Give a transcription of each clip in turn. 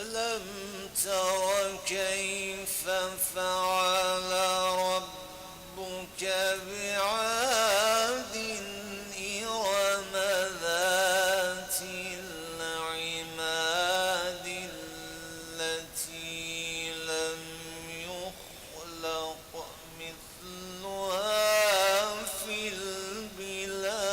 ألم تر كيف فعل ربك بعاد إرم ذات العماد التي لم يخلق مثلها في البلاد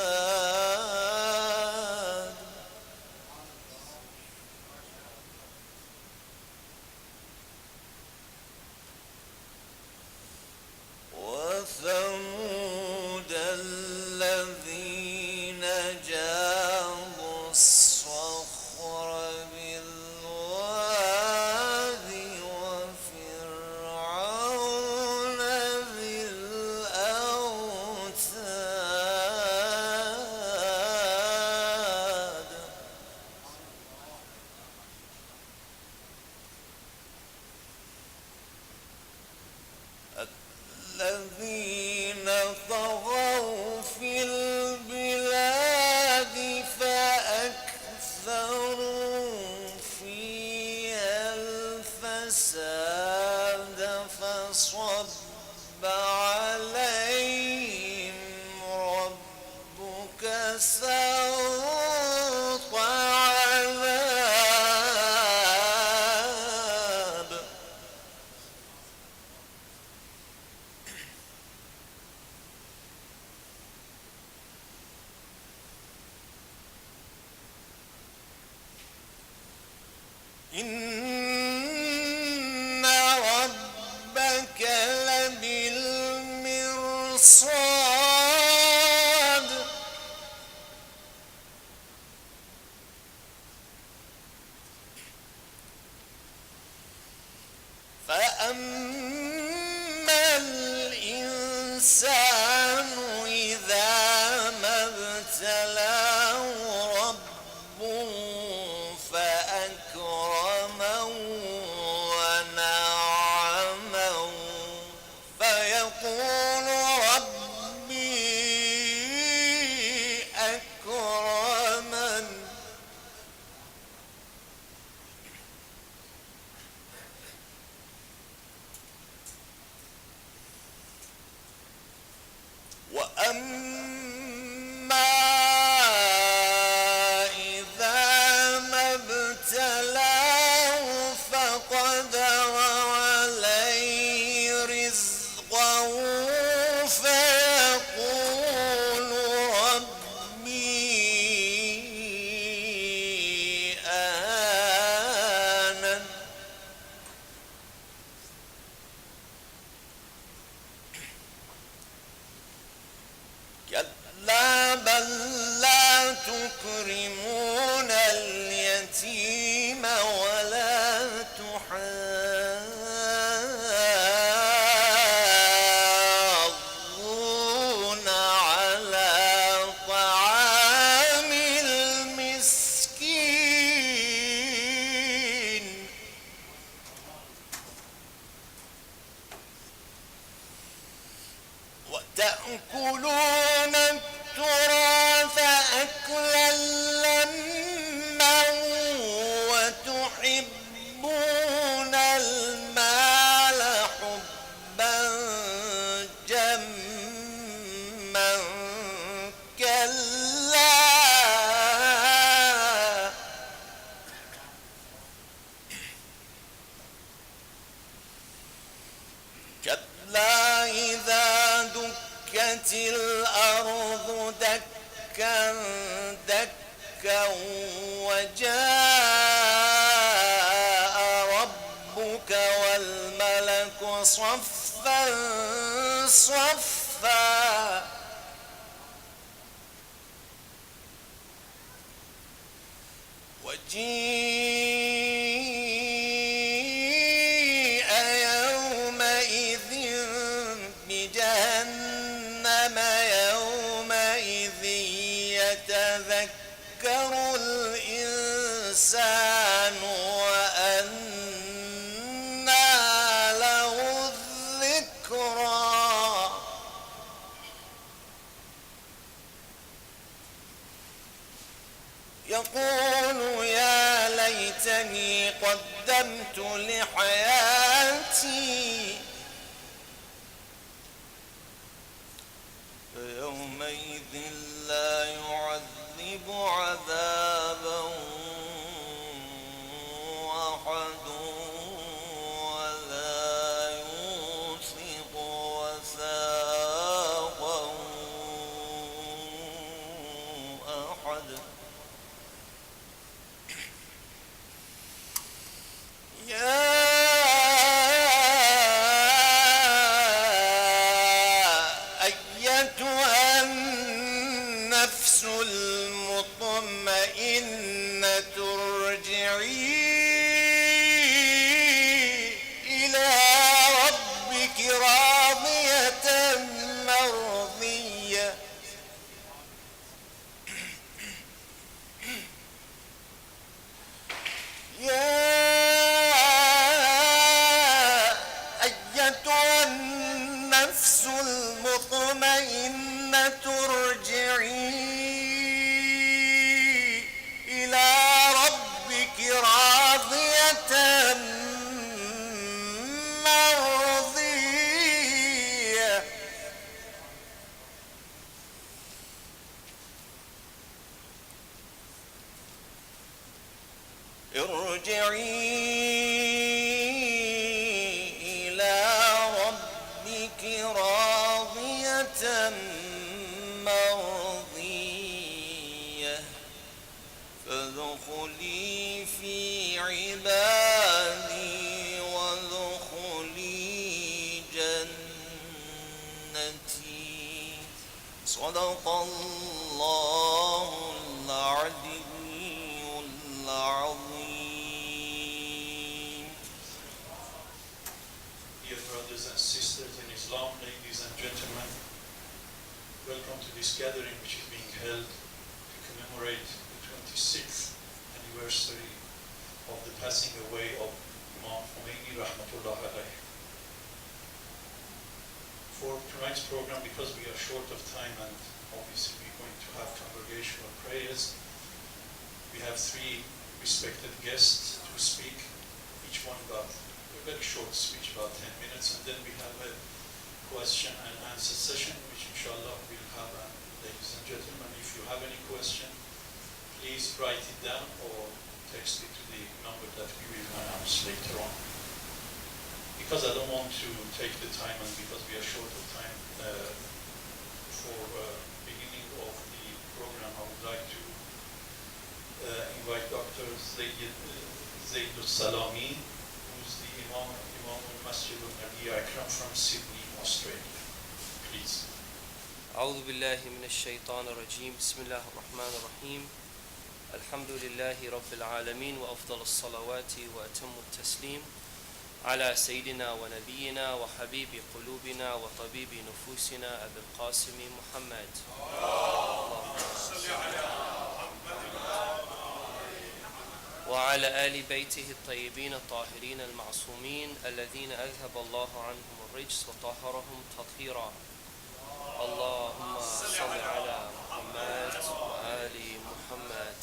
وثمود الذين جابوا الصخر بالواد وفرعون ذي الأوتاد الذين طغوا في البلاد فأكثروا فيها الفساد فصب عليهم ربك سوط عذاب إن ربك لبالمرصاد فأما الإنسان إذا ما ابتلاه ربه فأكرمه ونعمه فيقول ربي أكرمن وأما إذا ما ابتلاه فقدر عليه رزقه فيقول ربي أهانن كلا بل لا تكرمون اليتيم ولا تحاضون على طعام المسكين وتأكلون التراث أكلا لما وتحبون المال حبا جما كلا كلا إذا دكت الأرض دكا دكا وجاء ربك والملك صفا صفا وجيء يومئذ بجهنم يومئذ يتذكر الإنسان وأنى له الذكرى قدمت لحياتي فيومئذ لا يعذب عذابه أحد ولا يوثق وثاقه أحد. يا أيتها النفس المطمئنة ارجعي إلى ربك راضية مرضية يا أيتها النفس المطمئنة ارجعي إلى ربك راضية مرضية ارجعي إلى ربك راضية مرضية فادخلي في عبادي وادخلي جنتي. صدق الله العلي العظيم. Dear brothers and sisters in Islam, ladies and gentlemen, welcome to this gathering which is being held to commemorate the 26th anniversary of the passing away of Imam Khomeini rahmatullah alayhi. For tonight's program, because we are short of time and obviously we're going to have congregational prayers, we have three respected guests to speak, each one about a very short speech, about 10 minutes, and then we have a question and answer session, which inshallah we'll have. And ladies and gentlemen, if you have any question, please write it down or text it to the number that we will announce later on. Because I don't want to take the time and because we are short of time for beginning of the program, I would like to invite Dr. Zaid al-Salami, who's the Imam al-Masjid al-Nabi Akram from Sydney, Australia. Please. أعوذ بالله من الشيطان الرجيم. بسم الله الرحمن الرحيم. الحمد لله رب العالمين وأفضل الصلوات وأتم التسليم على سيدنا ونبينا وحبيب قلوبنا وطبيب نفوسنا أبي القاسم محمد. وعلى آل بيته الطيبين الطاهرين المعصومين الذين أذهب الله عنهم الرجس وطهرهم تطهيرا. اللهم صل على محمد وآل محمد.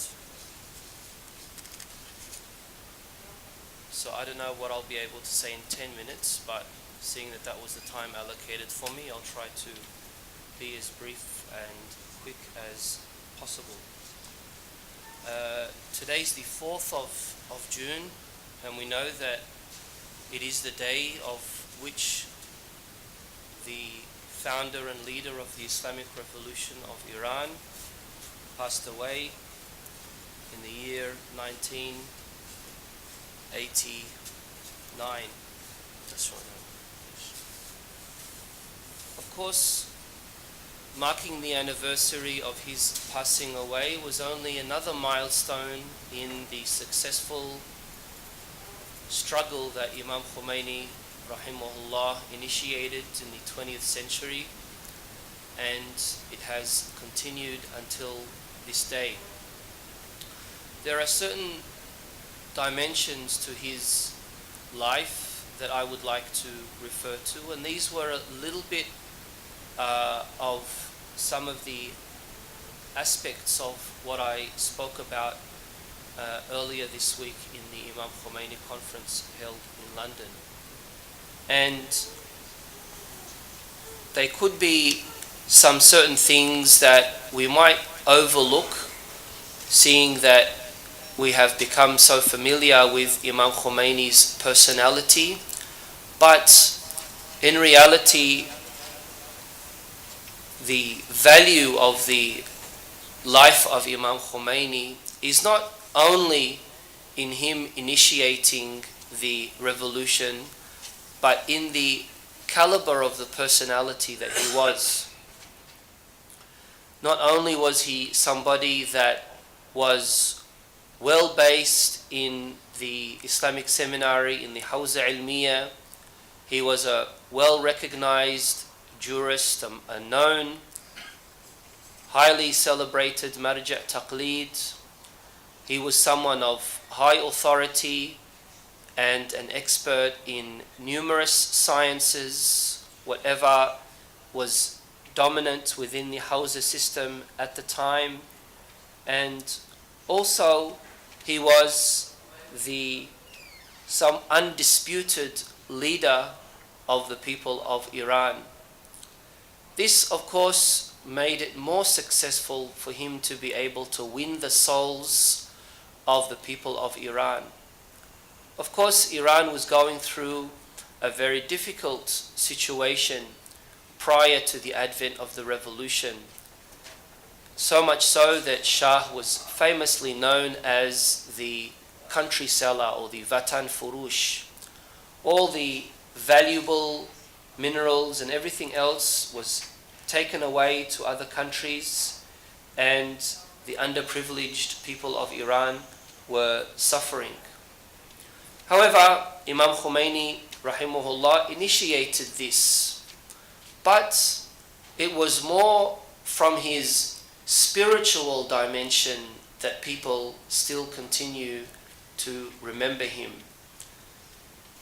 So I don't know what I'll be able to say in 10 minutes, but seeing that that was the time allocated for me, I'll try to be as brief and quick as possible. Today's the 4th of June, and we know that it is the day of which the founder and leader of the Islamic Revolution of Iran passed away in the year 1989. That's right. Of course, marking the anniversary of his passing away was only another milestone in the successful struggle that Imam Khomeini rahimahullah initiated in the 20th century, and it has continued until this day. There are certain dimensions to his life that I would like to refer to, and these were a little bit of some of the aspects of what I spoke about earlier this week in the Imam Khomeini conference held in London. And there could be some certain things that we might overlook, seeing that we have become so familiar with Imam Khomeini's personality, but in reality, the value of the life of Imam Khomeini is not only in him initiating the revolution, but in the caliber of the personality that he was. Not only was he somebody that was well based in the Islamic seminary, in the Hawza Ilmiya, he was a well recognized jurist, a known, highly celebrated marja' taqleed. He was someone of high authority and an expert in numerous sciences, whatever was dominant within the Hawza system at the time. And also he was some undisputed leader of the people of Iran. This, of course, made it more successful for him to be able to win the souls of the people of Iran. Of course, Iran was going through a very difficult situation prior to the advent of the revolution. So much so that Shah was famously known as the country seller, or the Vatan Furush. All the valuable minerals and everything else was taken away to other countries, and the underprivileged people of Iran were suffering. However, Imam Khomeini rahimahullah initiated this, but it was more from his spiritual dimension that people still continue to remember him.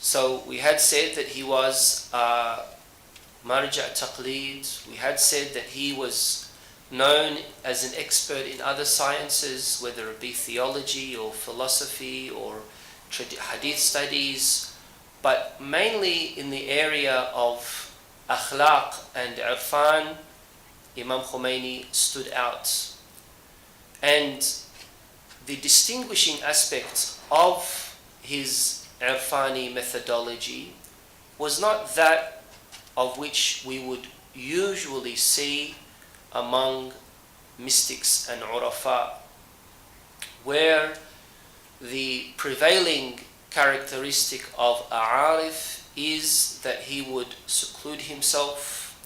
So we had said that he was marja' taqleed. We had said that he was known as an expert in other sciences, whether it be theology or philosophy or hadith studies, but mainly in the area of akhlaq and irfan. Imam Khomeini stood out. And the distinguishing aspect of his irfani methodology was not that of which we would usually see among mystics and urafa, where the prevailing characteristic of a arif is that he would seclude himself,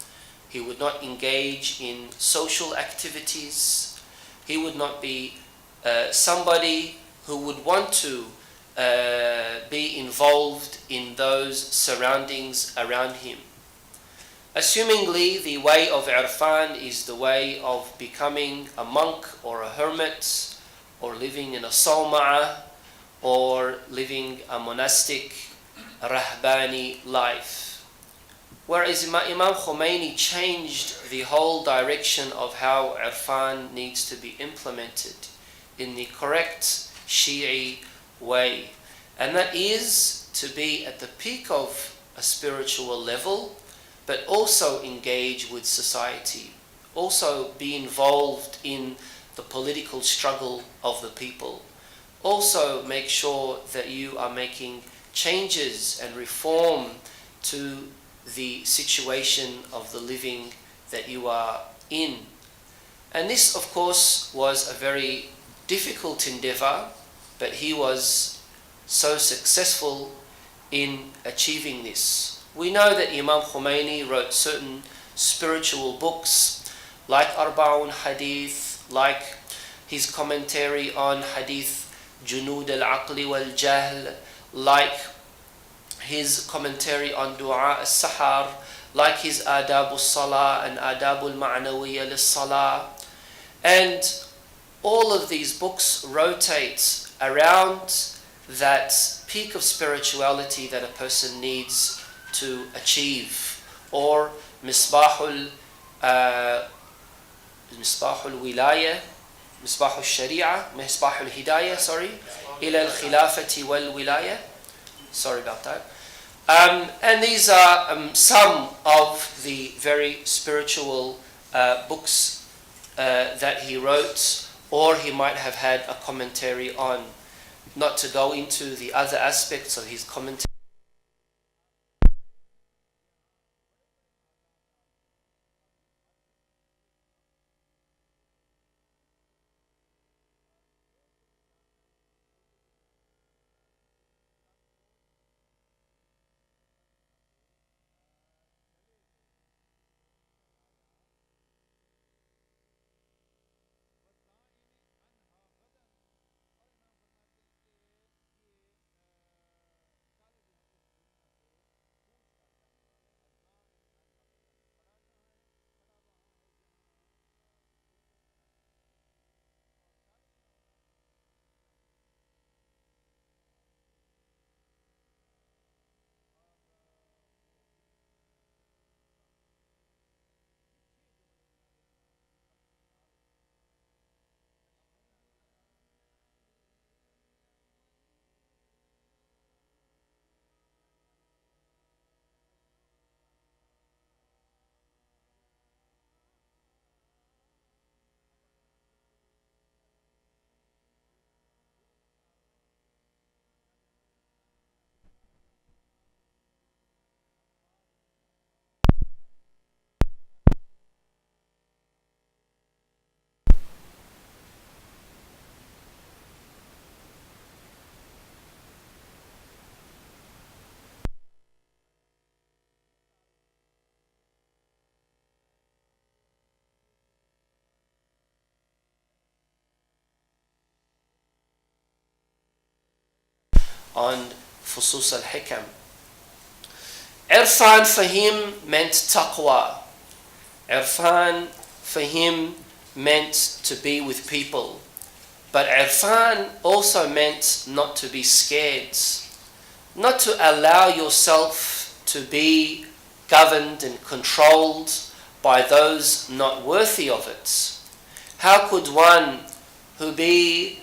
he would not engage in social activities, he would not be somebody who would want to be involved in those surroundings around him. Assumingly, the way of irfan is the way of becoming a monk or a hermit, or living in a sawma'ah, or living a monastic rahbani life. Whereas Imam Khomeini changed the whole direction of how irfan needs to be implemented in the correct Shi'i way. And that is to be at the peak of a spiritual level, but also engage with society, also be involved in the political struggle of the people. Also make sure that you are making changes and reform to the situation of the living that you are in. And this, of course, was a very difficult endeavor, but he was so successful in achieving this. We know that Imam Khomeini wrote certain spiritual books like Arba'un Hadith, like his commentary on Hadith Junud al-Aqli wal-Jahl, like his commentary on Dua al-Sahar, like his Adab al-Salah and Adab al-Ma'nawiyya lis-Salah. And all of these books rotate around that peak of spirituality that a person needs to achieve, or Misbahul Wilaya, مصباح الشريعة مصباح الهداية إلى الخلافة والولاية. Sorry about that. And these are some of the very spiritual books that he wrote, or he might have had a commentary on. Not to go into the other aspects of his commentary. On Fusus al-Hikam. Irfan for him meant taqwa. Irfan for him meant to be with people. But irfan also meant not to be scared. Not to allow yourself to be governed and controlled by those not worthy of it. How could one who be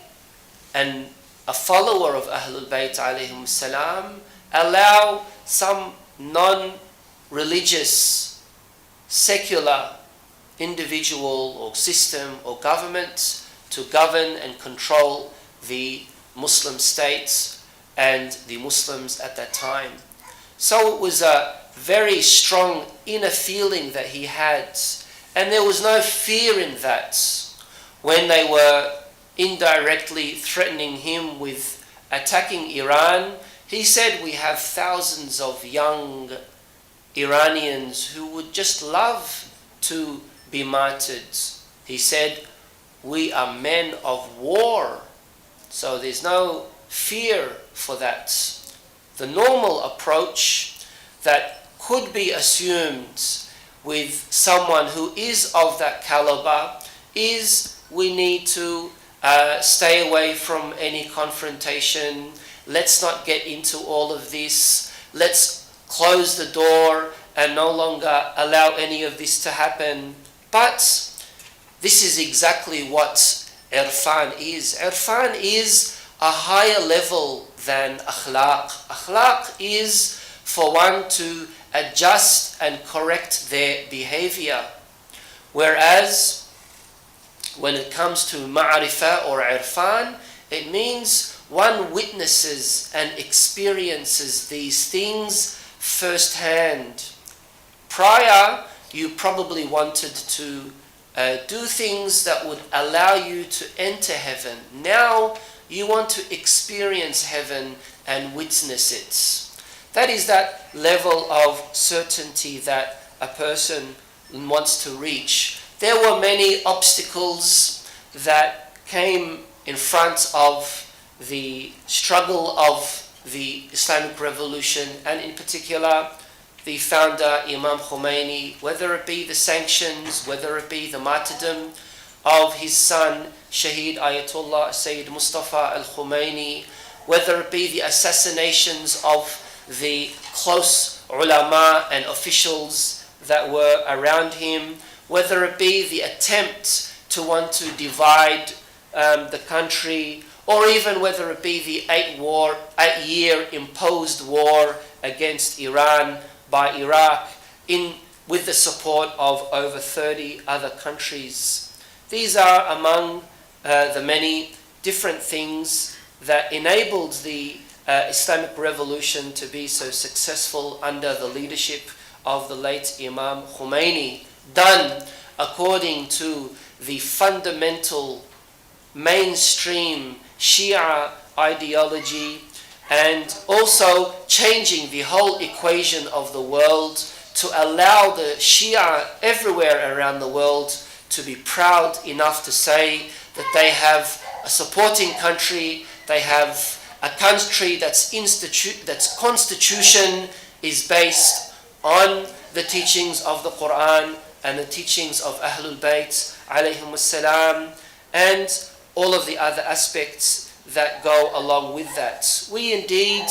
a follower of Ahlul Bayt alayhim salam allow some non-religious, secular individual or system or government to govern and control the Muslim states and the Muslims at that time? So it was a very strong inner feeling that he had, and there was no fear in that when they were indirectly threatening him with attacking Iran. He said, we have thousands of young Iranians who would just love to be martyred. He said, we are men of war, so there's no fear for that. The normal approach that could be assumed with someone who is of that caliber is we need to stay away from any confrontation. Let's not get into all of this. Let's close the door and no longer allow any of this to happen. But this is exactly what irfan is. Irfan is a higher level than akhlaq. Akhlaq is for one to adjust and correct their behavior. Whereas when it comes to ma'rifah or irfan, it means one witnesses and experiences these things firsthand. Prior, you probably wanted to do things that would allow you to enter heaven. Now, you want to experience heaven and witness it. That is that level of certainty that a person wants to reach. There were many obstacles that came in front of the struggle of the Islamic Revolution, and in particular the founder Imam Khomeini, whether it be the sanctions, whether it be the martyrdom of his son Shaheed Ayatollah Sayyid Mustafa al-Khomeini, whether it be the assassinations of the close ulama and officials that were around him, whether it be the attempt to want to divide the country, or even whether it be the 8-year imposed war against Iran by Iraq with the support of over 30 other countries. These are among the many different things that enabled the Islamic revolution to be so successful under the leadership of the late Imam Khomeini, done according to the fundamental mainstream Shia ideology, and also changing the whole equation of the world to allow the Shia everywhere around the world to be proud enough to say that they have a supporting country, they have a country that's constitution is based on the teachings of the Quran and the teachings of Ahlul Bayt alayhim salam, and all of the other aspects that go along with that. We indeed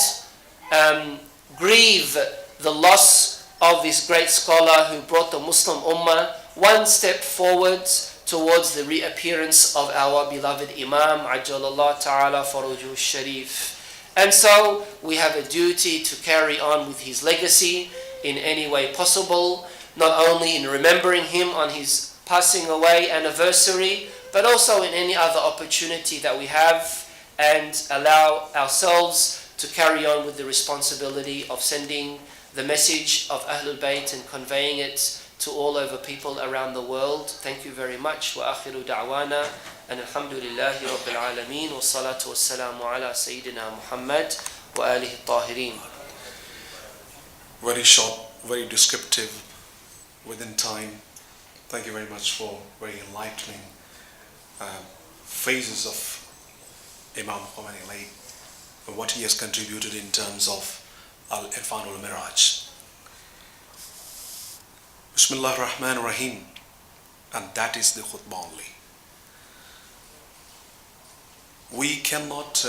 grieve the loss of this great scholar who brought the Muslim Ummah one step forward towards the reappearance of our beloved Imam Ajjalallah Ta'ala Farujuhu Sharif. And so we have a duty to carry on with his legacy in any way possible, not only in remembering him on his passing away anniversary, but also in any other opportunity that we have, and allow ourselves to carry on with the responsibility of sending the message of Ahlul Bayt and conveying it to all over people around the world. Thank you very much. Wa akhiru da'wana and alhamdulillahi rabbil alameen wa salatu wassalamu ala Sayyidina Muhammad wa alihi tahirin. Very short, very descriptive, within time. Thank you very much for very enlightening phases of Imam Khomeini, like what he has contributed in terms of Al-Irfan al-Miraj. Bismillah ar-Rahman ar-Rahim. And that is the khutbah only. We cannot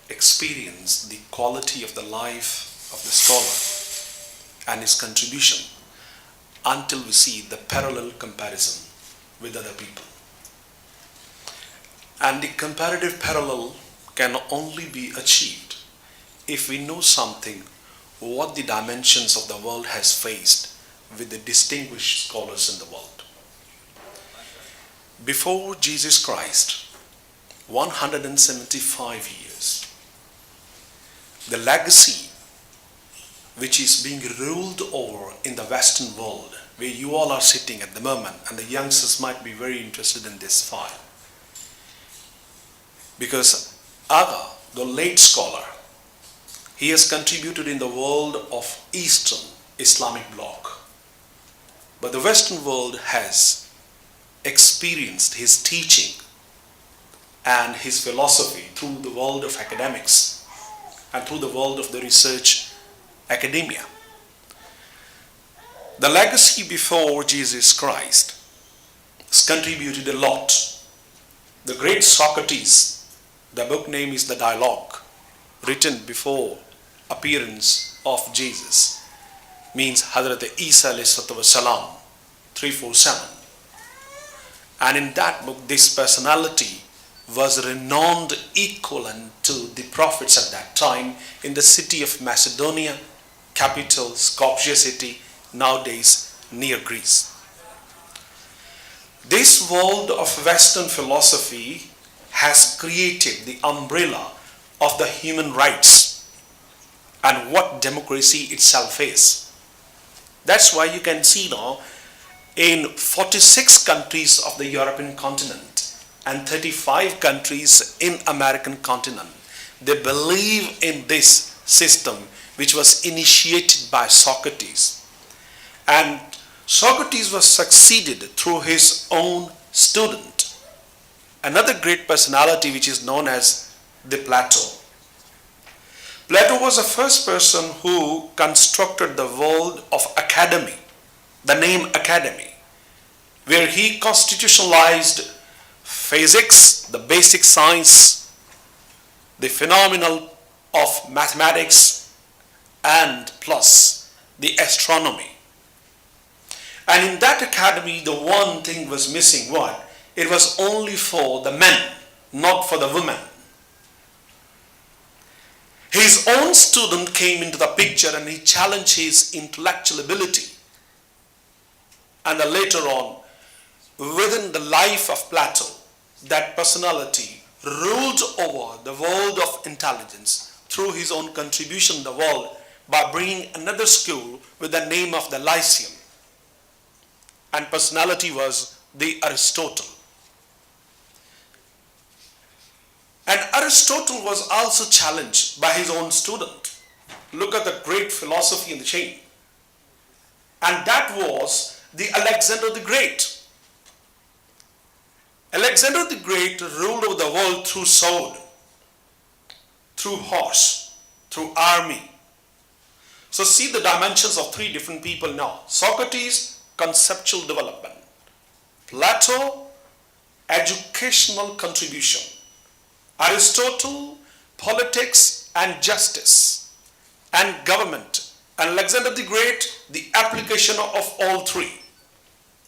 experience the quality of the life of the scholar and his contribution until we see the parallel comparison with other people. And the comparative parallel can only be achieved if we know something what the dimensions of the world has faced with the distinguished scholars in the world. Before Jesus Christ, 175 years, the legacy which is being ruled over in the Western world, where you all are sitting at the moment, and the youngsters might be very interested in this file. Because Aga, the late scholar, he has contributed in the world of Eastern Islamic bloc. But the Western world has experienced his teaching and his philosophy through the world of academics and through the world of the research academia. The legacy before Jesus Christ has contributed a lot. The great Socrates, the book name is The Dialogue, written before appearance of Jesus, means Hazrat Isa alayhi 347. And in that book, this personality was renowned equivalent to the prophets at that time in the city of Macedonia, capital Skopje city, nowadays near Greece. This world of Western philosophy has created the umbrella of the human rights and what democracy itself is. That's why you can see now in 46 countries of the European continent and 35 countries in American continent, they believe in this system which was initiated by Socrates. And Socrates was succeeded through his own student, another great personality which is known as the Plato. Plato was the first person who constructed the world of academy, the name academy, where he constitutionalized physics, the basic science, the phenomenal of mathematics, and plus the astronomy. And in that academy, the one thing was missing. What? It was only for the men, not for the women. His own student came into the picture and he challenged his intellectual ability. And later on, within the life of Plato, that personality ruled over the world of intelligence through his own contribution in the world by bringing another school with the name of the Lyceum. And personality was the Aristotle. And Aristotle was also challenged by his own student. Look at the great philosophy in the chain. And that was the Alexander the Great. Alexander the Great ruled over the world through sword, through horse, through army. So see the dimensions of three different people now. Socrates, conceptual development. Plato, educational contribution. Aristotle, politics and justice and government. And Alexander the Great, the application of all three.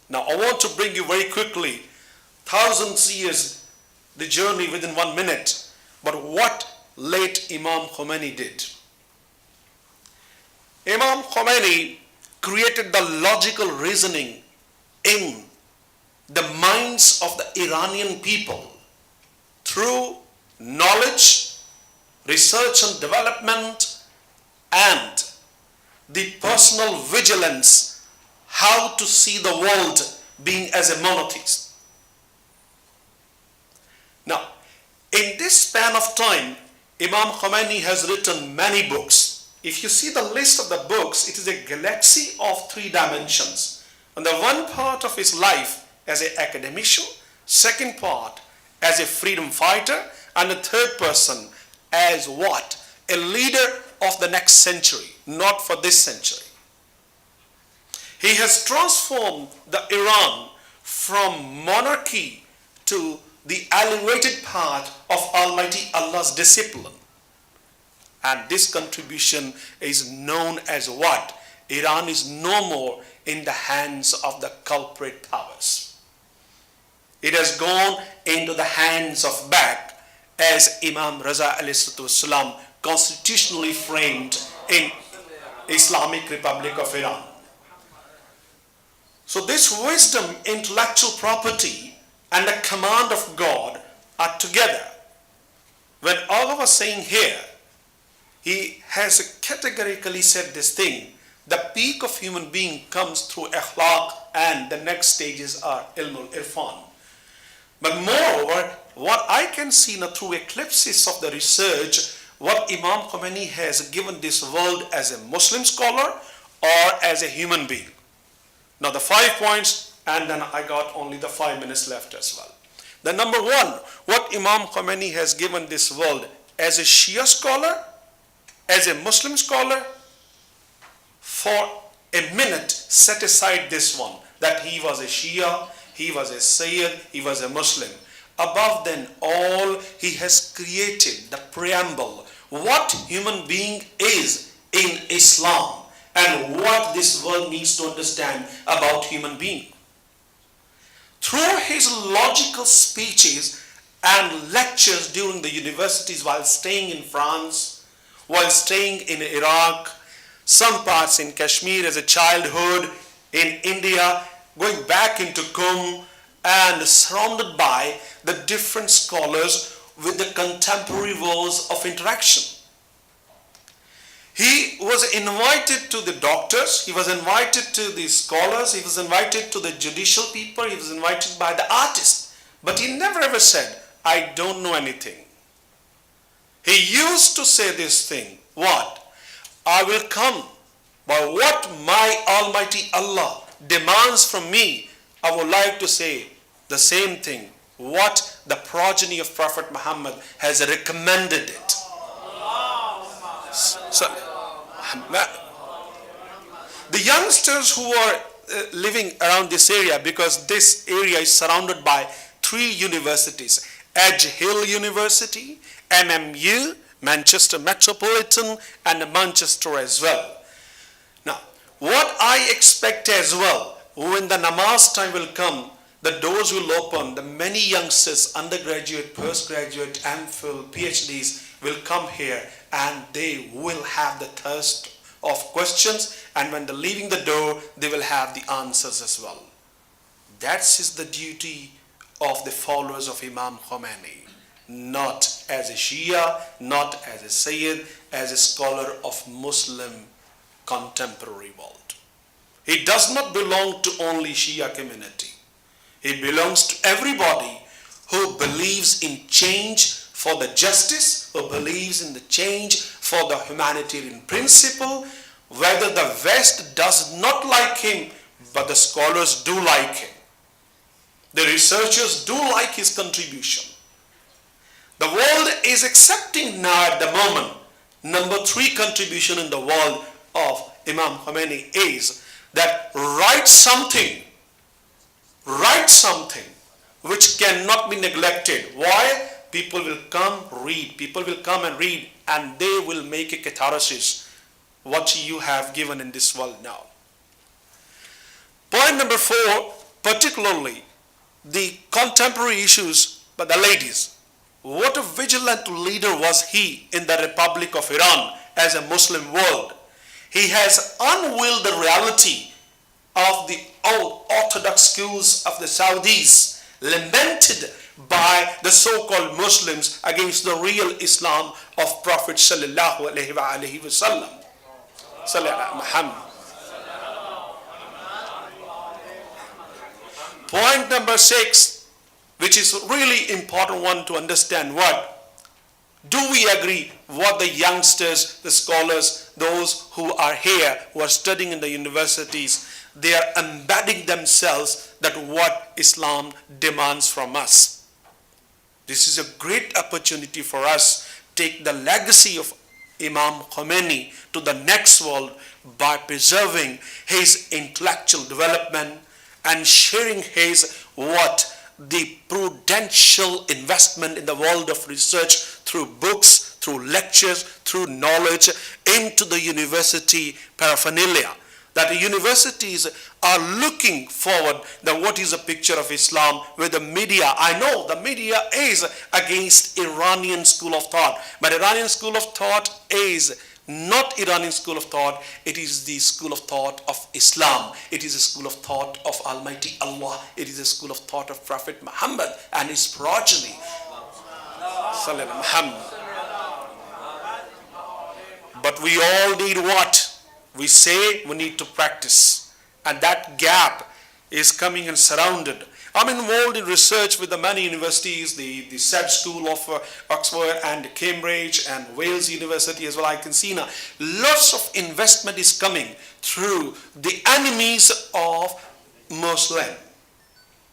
Now I want to bring you very quickly, thousands years, the journey within 1 minute, but what late Imam Khomeini did. Imam Khomeini created the logical reasoning in the minds of the Iranian people through knowledge, research and development, and the personal vigilance, how to see the world being as a monotheist. Now, in this span of time, Imam Khomeini has written many books. If you see the list of the books, it is a galaxy of 3 dimensions. On the one part of his life as an academician, second part as a freedom fighter, and the third person as what? A leader of the next century, not for this century. He has transformed the Iran from monarchy to the elevated path of Almighty Allah's discipline. And this contribution is known as what? Iran is no more in the hands of the culprit powers. It has gone into the hands of back, as Imam Raza ﷺ constitutionally framed in Islamic Republic of Iran. So this wisdom, intellectual property, and the command of God are together. When Allah was saying here, he has categorically said this thing, the peak of human being comes through akhlaq, and the next stages are ilmul irfan. But moreover, what I can see now through eclipses of the research, what Imam Khomeini has given this world as a Muslim scholar or as a human being. Now the 5 points, and then I got only the 5 minutes left as well. The number 1, what Imam Khomeini has given this world as a Shia scholar, as a Muslim scholar. For a minute, set aside this one, that he was a Shia, he was a Sayyid, he was a Muslim. Above them all, he has created the preamble, what human being is in Islam and what this world needs to understand about human being. Through his logical speeches and lectures during the universities while staying in France, while staying in Iraq, some parts in Kashmir as a childhood, in India, going back into Qom, and surrounded by the different scholars with the contemporary worlds of interaction. He was invited to the doctors, he was invited to the scholars, he was invited to the judicial people, he was invited by the artists. But he never ever said, I don't know anything. He used to say this thing, what? I will come, but what my Almighty Allah demands from me, I would like to say the same thing, what the progeny of Prophet Muhammad has recommended it. So, the youngsters who are living around this area, because this area is surrounded by 3 universities, Edge Hill University, MMU, Manchester Metropolitan, and Manchester as well. Now, what I expect as well, when the namaz time will come, the doors will open. The many youngsters, undergraduate, postgraduate, MPhil, PhDs will come here and they will have the thirst of questions, and when they're leaving the door, they will have the answers as well. That is the duty of the followers of Imam Khomeini, not as a Shia, not as a Sayyid, as a scholar of Muslim contemporary world. He does not belong to only Shia community. He belongs to everybody who believes in change for the justice, who believes in the change for the humanitarian principle, whether the West does not like him, but the scholars do like him. The researchers do like his contribution. The world is accepting now at the moment, number 3 contribution in the world of Imam Khomeini is that write something which cannot be neglected. Why? People will come and read, and they will make a catharsis what you have given in this world now. Point number 4, particularly the contemporary issues by the ladies. What a vigilant leader was he in the Republic of Iran as a Muslim world. He has unveiled the reality of the old orthodox schools of the Saudis, lamented by the so-called Muslims against the real Islam of Prophet sallallahu alaihi wasallam. Point number 6, which is really important one to understand. What? Do we agree what the youngsters, the scholars, those who are here, who are studying in the universities, they are embedding themselves that what Islam demands from us? This is a great opportunity for us to take the legacy of Imam Khomeini to the next world by preserving his intellectual development and sharing his the prudential investment in the world of research through books, through lectures, through knowledge into the university paraphernalia. That the universities are looking forward that what is a picture of Islam with the media. I know the media is against Iranian school of thought, but Iranian school of thought is not Iranian school of thought. It is the school of thought of Islam. It is a school of thought of Almighty Allah. It is a school of thought of Prophet Muhammad and his progeny. But we all need what? We say we need to practice. And that gap is coming and surrounded. I'm involved in research with the many universities, the SEB School of Oxford and Cambridge and Wales University as well. I can see now lots of investment is coming through the enemies of Muslim.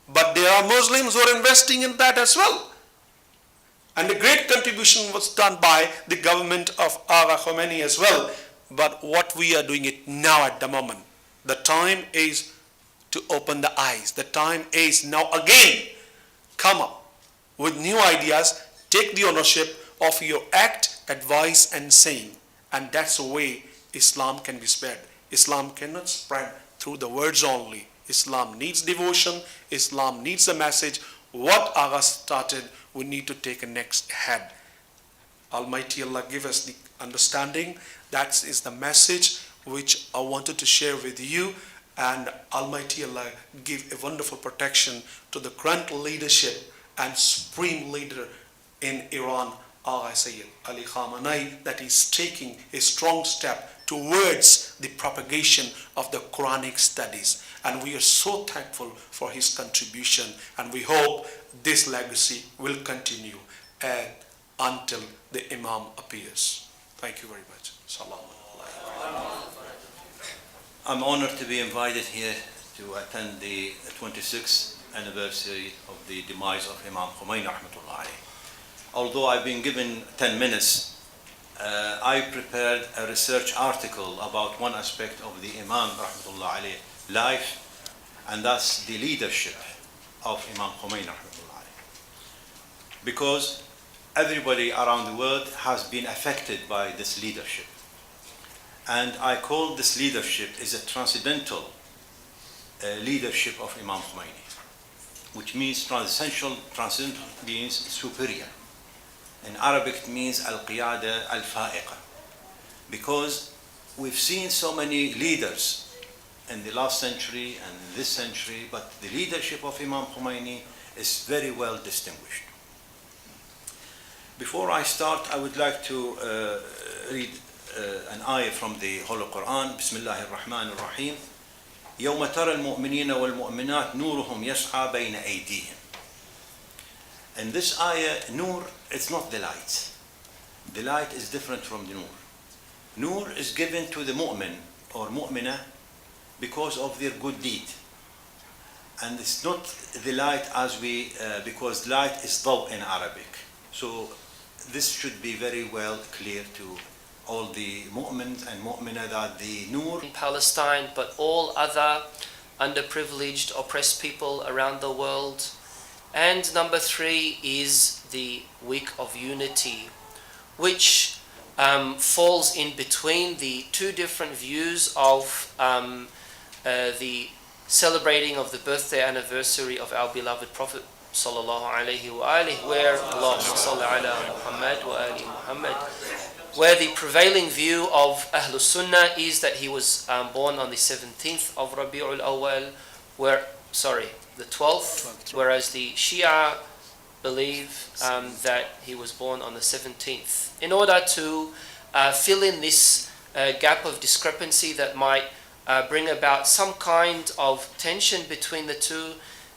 But there are Muslims who are investing in that as well. And a great contribution was done by the government of Agha Khomeini as well. But what we are doing it now at the moment, the time is to open the eyes. The time is now again. Come up with new ideas. Take the ownership of your act, advice and saying. And that's the way Islam can be spread. Islam cannot spread through the words only. Islam needs devotion. Islam needs a message. What Agha started, we need to take a next head. Almighty Allah give us the understanding. That is the message which I wanted to share with you. And Almighty Allah give a wonderful protection to the current leadership and supreme leader in Iran, Agha Sayyid Ali Khamenei, that is taking a strong step towards the propagation of the Quranic studies. And we are so thankful for his contribution, and we hope this legacy will continue until the Imam appears. Thank you very much. Salam. I'm honored to be invited here to attend the 26th anniversary of the demise of Imam Khomeini rahmatullah alayhi. Although I've been given 10 minutes, I prepared a research article about one aspect of the Imam rahmatullah alayhi life, and that's the leadership of Imam Khomeini rahmatullah alayhi. Because everybody around the world has been affected by this leadership. And I call this leadership is a transcendental leadership of Imam Khomeini. which means transcendental means superior. In Arabic it means al-qiyada al-fa'iqa. Because we've seen so many leaders in the last century and this century, but the leadership of Imam Khomeini is very well distinguished. Before I start, I would like to read an ayah from the Holy Quran. Bismillahir Rahmanir Rahim. يوم ترى المؤمنين والمؤمنات نورهم يسعى بين أيديهم. In this ayah, nur, it's not the light. The light is different from the nur. Nur is given to the mu'min or mu'mina because of their good deed. And it's not the light as we, because light is daw in Arabic. So this should be very well clear to all the mu'mins and mu'mina that the nur In Palestine, but all other underprivileged, oppressed people around the world. And number 3 is the week of unity, which falls in between the two different views of the celebrating of the birthday anniversary of our beloved Prophet sallallahu alaihi wa alihi, where Allahumma salli ala Muhammad wa ali Muhammad, where the prevailing view of Ahlus Sunnah is that he was born on the 17th of Rabi'ul Awwal, the 12th, whereas the Shia believe that he was born on the 17th. In order to fill in this gap of discrepancy that might bring about some kind of tension between the two,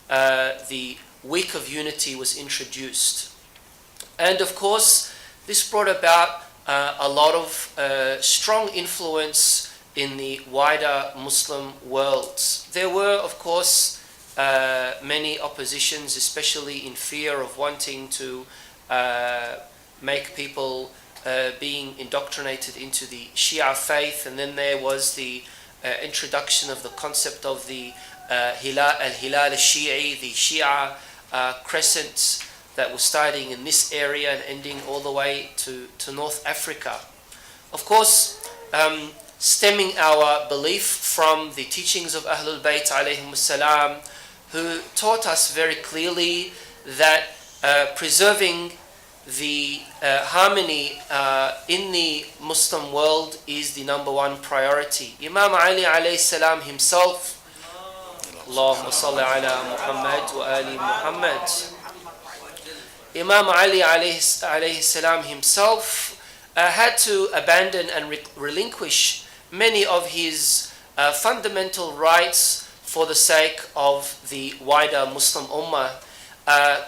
the week of unity was introduced. And of course, this brought about a lot of strong influence in the wider Muslim world. There were, of course, many oppositions, especially in fear of wanting to make people being indoctrinated into the Shia faith. And then there was the introduction of the concept of the Hilal al-Shi'i, the Shia crescent that was starting in this area and ending all the way to North Africa. Of course, stemming our belief from the teachings of Ahlul Bayt alayhim salam, who taught us very clearly that preserving the harmony in the Muslim world is the number one priority. Imam Ali alayhi salam himself, Allahumma salli ala Muhammad wa ali Muhammad, Imam Ali alayhi salam himself had to abandon and relinquish many of his fundamental rights for the sake of the wider Muslim Ummah,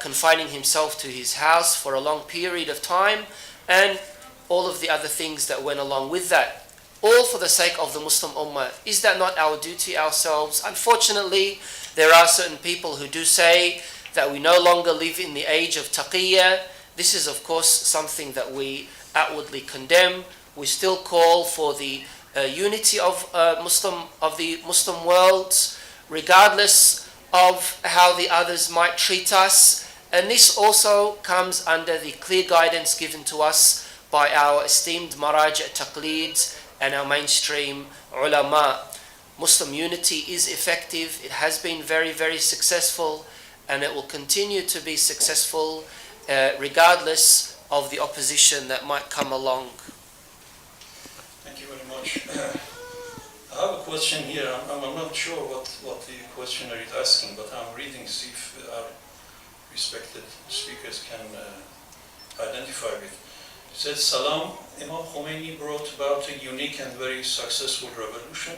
confining himself to his house for a long period of time and all of the other things that went along with that, all for the sake of the Muslim Ummah. Is that not our duty ourselves? Unfortunately, there are certain people who do say that we no longer live in the age of taqiyya. This is of course something that we outwardly condemn. We still call for the unity of the Muslim world, regardless of how the others might treat us. And this also comes under the clear guidance given to us by our esteemed Maraj al-Taqleed and our mainstream ulama. Muslim unity is effective. It has been very, very successful, and it will continue to be successful regardless of the opposition that might come along. Thank you very much. I have a question here. I'm not sure what the questioner is asking, but I'm reading, see if our respected speakers can identify with. It says, Salam, Imam Khomeini brought about a unique and very successful revolution.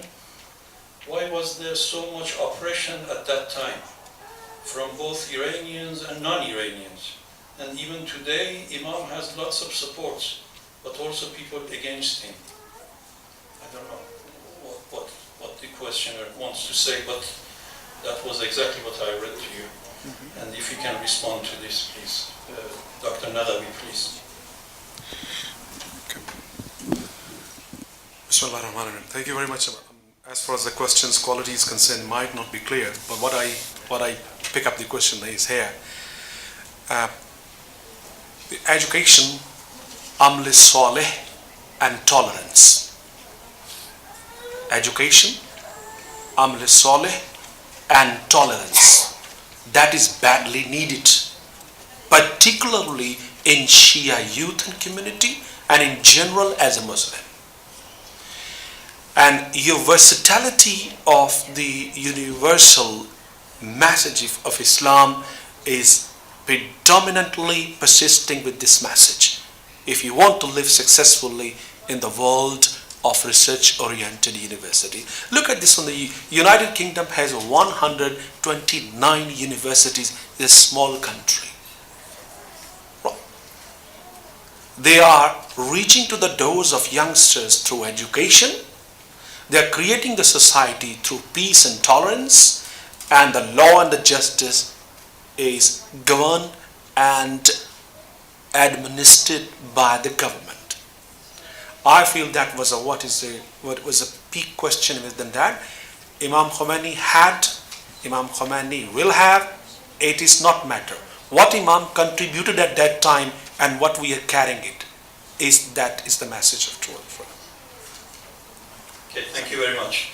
Why was there so much oppression at that time from both Iranians and non-Iranians? And even today, Imam has lots of supports, but also people against him. I don't know what the questioner wants to say, but that was exactly what I read to you. And if you can respond to this, please. Dr. Nadawi, please. Bismillah ar-Rahman ar-Rahim. Thank you very much. As far as the question's quality is concerned, might not be clear, but what I pick up the question is here. The education, aml salih, and tolerance. Education, aml salih, and tolerance. that is badly needed, particularly in Shia youth and community and in general as a Muslim. And your versatility of the universal message of Islam is predominantly persisting with this message. If you want to live successfully in the world of research-oriented university, look at this one. The United Kingdom has 129 universities. It's a small country. They are reaching to the doors of youngsters through education. They are creating the society through peace and tolerance, and the law and the justice is governed and administered by the government. I feel that was what was a peak question within that. Imam Khomeini had, Imam Khomeini will have. It is not matter what Imam contributed at that time and what we are carrying it. That is the message of truth. Okay, thank you very much.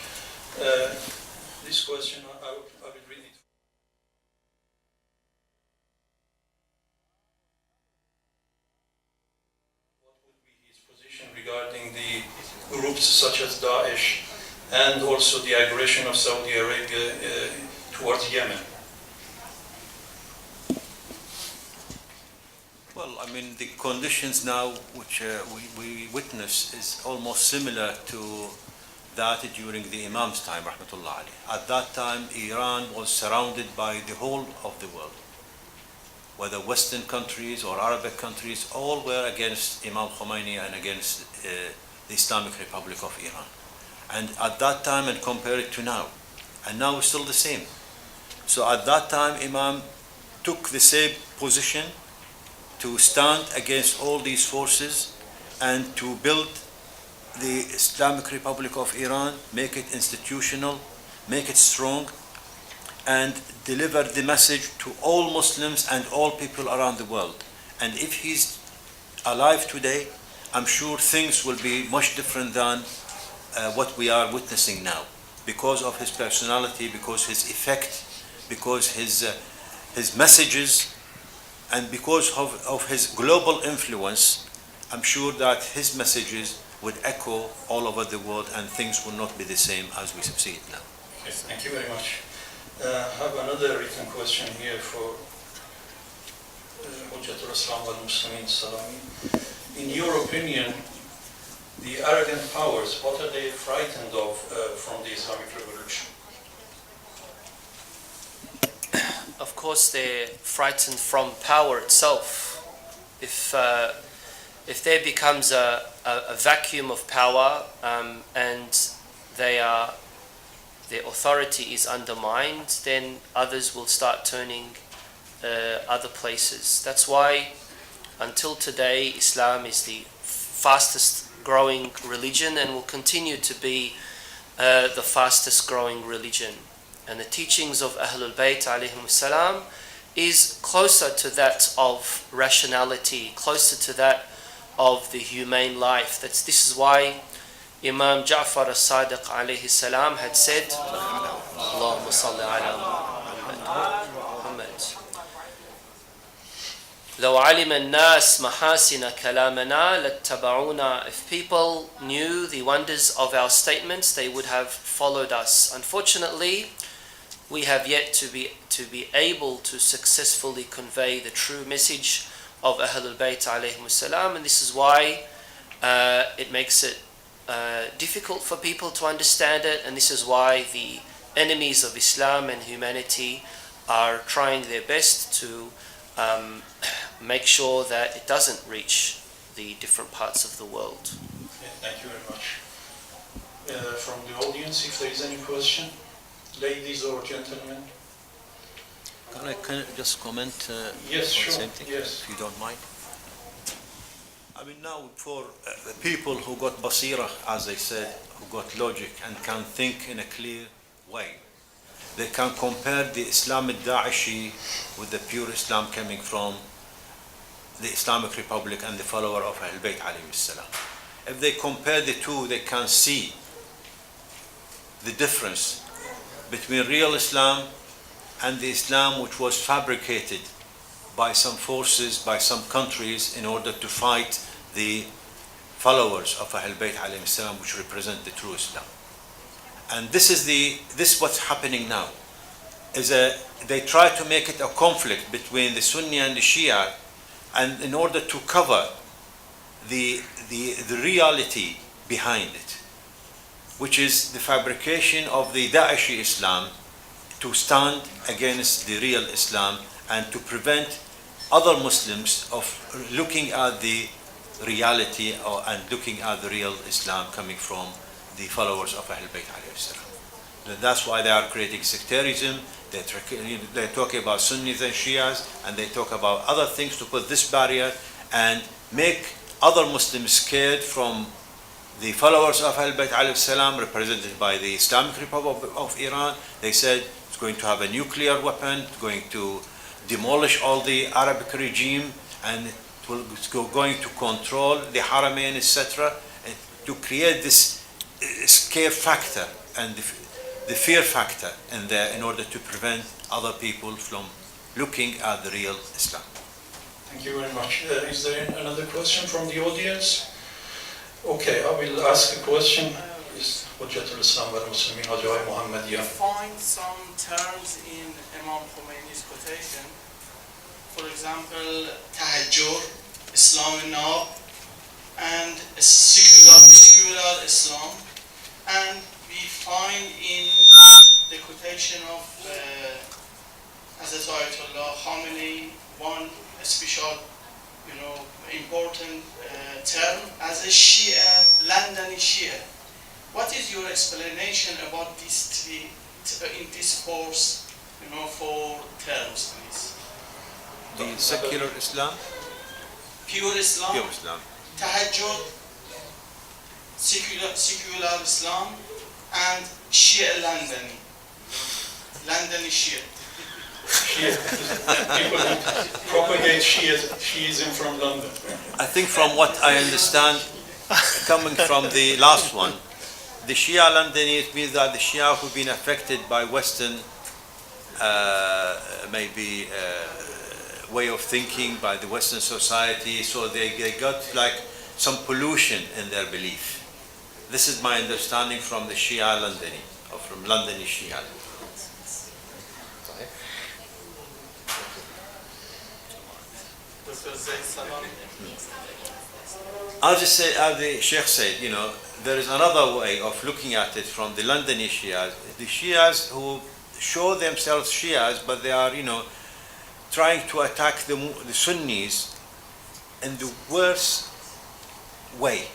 This question, I will read it. What would be his position regarding the groups such as Daesh and also the aggression of Saudi Arabia towards Yemen? Well, I mean, the conditions now which we witness is almost similar to that during the Imam's time, rahmatullah alayh. At that time, Iran was surrounded by the whole of the world. Whether Western countries or Arabic countries, all were against Imam Khomeini and against the Islamic Republic of Iran. And at that time, and compare it to now, and now it's still the same. So at that time, Imam took the same position to stand against all these forces and to build the Islamic Republic of Iran, make it institutional, make it strong, and deliver the message to all Muslims and all people around the world. And if he's alive today, I'm sure things will be much different than what we are witnessing now, because of his personality, because his effect, because his messages, and because of his global influence. I'm sure that his messages would echo all over the world and things will not be the same as we see it now. Okay, thank you very much. I have another written question here for Hujjatul Islam wal Muslimin Salami. In your opinion, the arrogant powers, what are they frightened of from the Islamic Revolution? Of course, they're frightened from power itself. If there becomes a vacuum of power and their authority is undermined, then others will start turning other places. That's why until today Islam is the fastest growing religion and will continue to be the fastest growing religion. And the teachings of Ahlul Bayt alayhim salam is closer to that of rationality, closer to that of the humane life. This is why Imam Ja'far as-Sadiq alayhi salam had said, Allahumma salli ala Muhammad. لو علم الناس محاسن كلامنا لاتبعونا. If people knew the wonders of our statements, they would have followed us. Unfortunately, we have yet to be able to successfully convey the true message of Ahlul Bayt alayhim salam, and this is why it makes it difficult for people to understand it, and this is why the enemies of Islam and humanity are trying their best to make sure that it doesn't reach the different parts of the world. Okay, thank you very much. From the audience, if there is any question, ladies or gentlemen? Can I just comment Yes, on sure. the same thing, Yes. if you don't mind? I mean, now for people who got basira, as I said, who got logic and can think in a clear way, they can compare the Islam al-Da'ishi with the pure Islam coming from the Islamic Republic and the follower of Ahlul Bayt alayhi salam. If they compare the two, they can see the difference between real Islam and the Islam which was fabricated by some forces, by some countries in order to fight the followers of Ahl Bayt alayhim salam, which represent the true Islam. And this what's happening now. They try to make it a conflict between the Sunni and the Shia, and in order to cover the reality behind it, which is the fabrication of the Daeshi Islam to stand against the real Islam and to prevent other Muslims of looking at the reality and looking at the real Islam coming from the followers of Ahl Bayt alayhi salam. That's why they are creating sectarianism. They're talking about Sunnis and Shias, and they talk about other things to put this barrier and make other Muslims scared from the followers of Ahl Bayt alayhi salam, represented by the Islamic Republic of Iran. They said it's going to have a nuclear weapon, it's going to demolish all the Arabic regime, and it's going to control the Haramain, etc., to create this scare factor and the fear factor in order to prevent other people from looking at the real Islam. Thank you very much. Is there another question from the audience? Okay, I will ask a question. Is Hujjatul Islam wal Muslimin Hajjai Muhammadiyah. Find some terms in Imam Khomeini's quotation. For example, tahajjur, Islam now, and secular Islam. And we find in the quotation of Hazrat Ayatollah Khomeini one special, important term as a Shia, London Shia. What is your explanation about these three in this course, for terms, please? The secular Islam? Pure Islam, Pure Islam. Tahajjud, secular Islam, and Shia London. London Shia. People who propagate Shiism from London. I think from what I understand, coming from the last one, the Shia Londonese means that the Shia who've been affected by Western maybe way of thinking, by the Western society, so they got like some pollution in their belief. This is my understanding from the Shia Londoni, or from Londoni Shia. I'll just say, as the Sheikh said, there is another way of looking at it from the Londoni Shias. The Shias who show themselves Shias, but they are, trying to attack the Sunnis in the worst way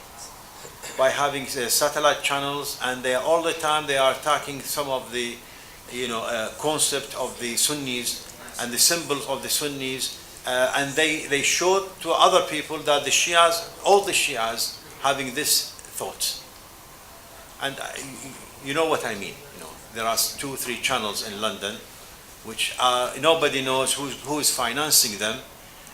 by having satellite channels, and all the time they are attacking some of the, concept of the Sunnis and the symbols of the Sunnis. And they show to other people that the Shias, all the Shias, having this thought. And you know what I mean. There are 2-3 channels in London, which nobody knows who is financing them,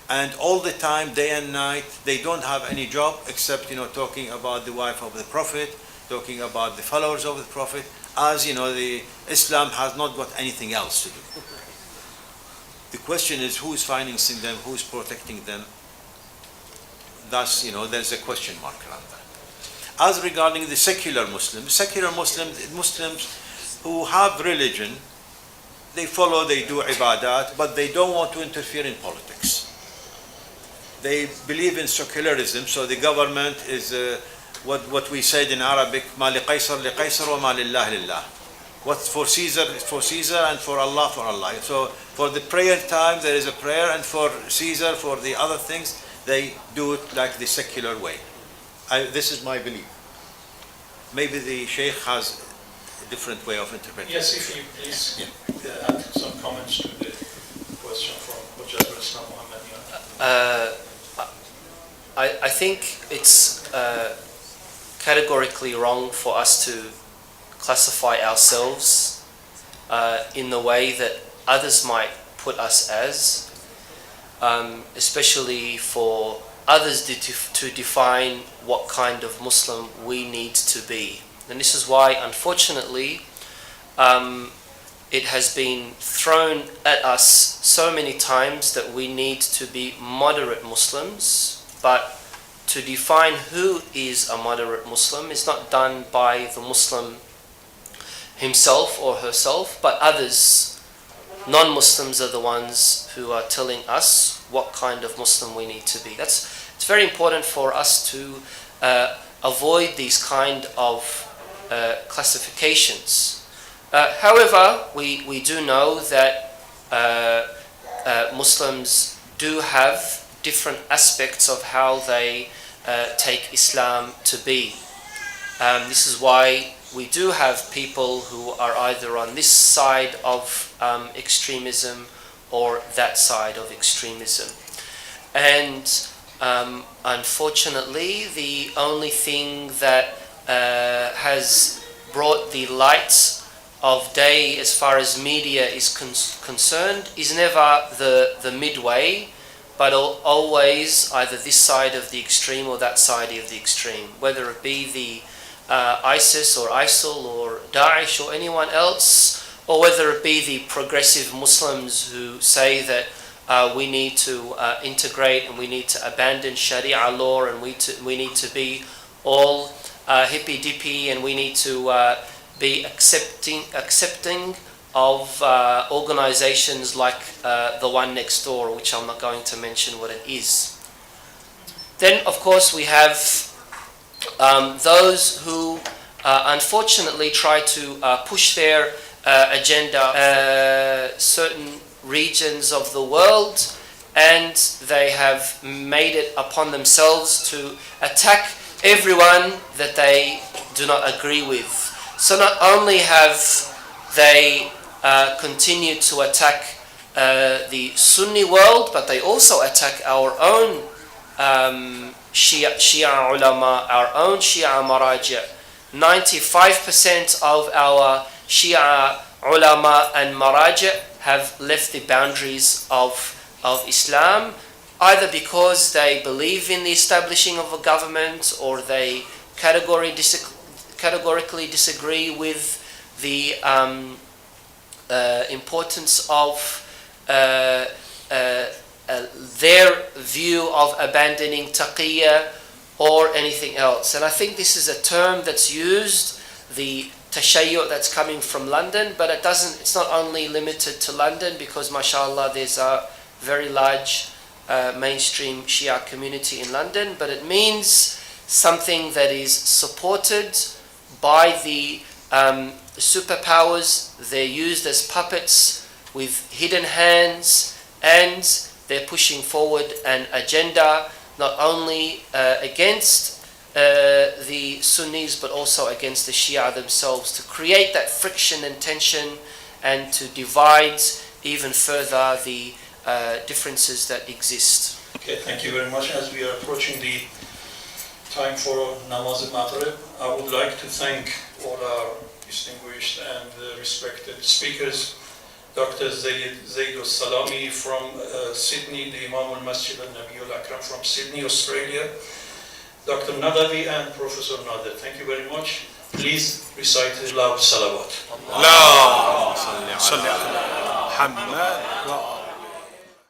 and all the time, day and night, they don't have any job except talking about the wife of the Prophet, talking about the followers of the Prophet, as the Islam has not got anything else to do. The question is, who is financing them, who is protecting them? Thus, there's a question mark around that. As regarding the secular Muslims, Muslims who have religion, they follow, they do ibadat, but they don't want to interfere in politics. They believe in secularism, so the government is what we said in Arabic, ma li qaysar li qaysar wa ma lillah lillah. What's for Caesar is for Caesar, and for Allah, for Allah. So for the prayer time, there is a prayer, and for Caesar, for the other things, they do it like the secular way. This is my belief. Maybe the Sheikh has a different way of interpreting. Yes, if you please add some comments to the question from Hujjatul Islam Muhammadiyah. I think it's categorically wrong for us to classify ourselves in the way that others might put us as, especially for others to define what kind of Muslim we need to be. And this is why, unfortunately, it has been thrown at us so many times that we need to be moderate Muslims, but to define who is a moderate Muslim is not done by the Muslim himself or herself, but others. Non-Muslims are the ones who are telling us what kind of Muslim we need to be. It's very important for us to avoid these kind of classifications. However, we do know that Muslims do have different aspects of how they take Islam to be. This is why we do have people who are either on this side of extremism or that side of extremism. And unfortunately, the only thing that has brought the light of day as far as media is concerned is never the midway, but always either this side of the extreme or that side of the extreme, whether it be the ISIS or ISIL or Daesh or anyone else, or whether it be the progressive Muslims who say that we need to integrate and we need to abandon Sharia law and we need to be all hippy-dippy and we need to be accepting of organizations like the one next door, which I'm not going to mention what it is. Then, of course, we have those who unfortunately try to push their agenda certain regions of the world, and they have made it upon themselves to attack everyone that they do not agree with. So not only have they continued to attack the Sunni world, but they also attack our own Shia ulama, our own Shia maraji'. 95% of our Shia ulama and maraji' have left the boundaries of Islam, either because they believe in the establishing of a government or they categorically disagree with the importance of their view of abandoning taqiyya or anything else. And I think this is a term that's used, the tashayyu' that's coming from London, but it's not only limited to London, because mashallah there's a very large mainstream Shia community in London, but it means something that is supported by the superpowers. They're used as puppets with hidden hands, and they're pushing forward an agenda not only against the Sunnis but also against the Shia themselves, to create that friction and tension and to divide even further the differences that exist. Okay, thank you very much. As we are approaching the time for Namaz al-Maghrib, I would like to thank all our distinguished and respected speakers. Dr. Zaid al-Salami from Sydney, the Imam al-Masjid al-Nabi al-Akram from Sydney, Australia. Dr. Nadavi and Professor Nader, thank you very much. Please recite the loud salawat. اللهم صل على محمد